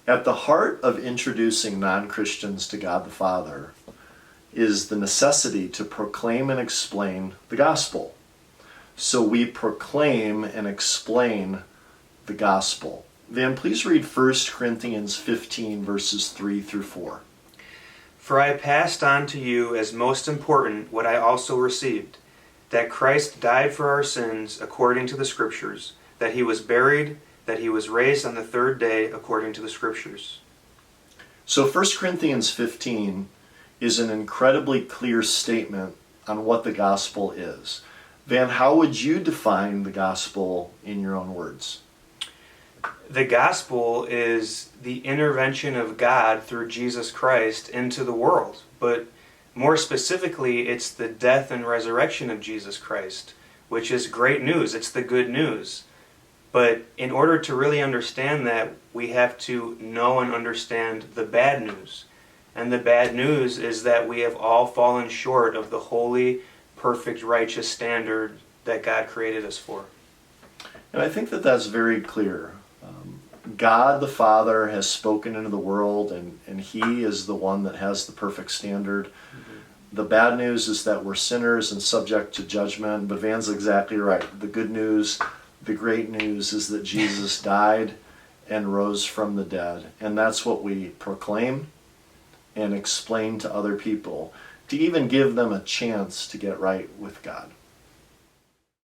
At the heart of introducing non-Christians to God the Father is the necessity to proclaim and explain the gospel. So we proclaim and explain the gospel. Van, please read 1 Corinthians 15, verses 3 through 4. For I passed on to you as most important what I also received, that Christ died for our sins according to the Scriptures, that he was buried, that he was raised on the third day according to the Scriptures. So 1 Corinthians 15 is an incredibly clear statement on what the gospel is. Van, how would you define the gospel in your own words? The gospel is the intervention of God through Jesus Christ into the world, but more specifically, it's the death and resurrection of Jesus Christ, which is great news. It's the good news. But in order to really understand that, we have to know and understand the bad news. And the bad news is that we have all fallen short of the holy, perfect, righteous standard that God created us for. And I think that that's very clear. God the Father has spoken into the world, and he is the one that has the perfect standard. Mm-hmm. The bad news is that we're sinners and subject to judgment, but Van's exactly right. The good news, the great news is that Jesus died and rose from the dead. And that's what we proclaim and explain to other people, to even give them a chance to get right with God.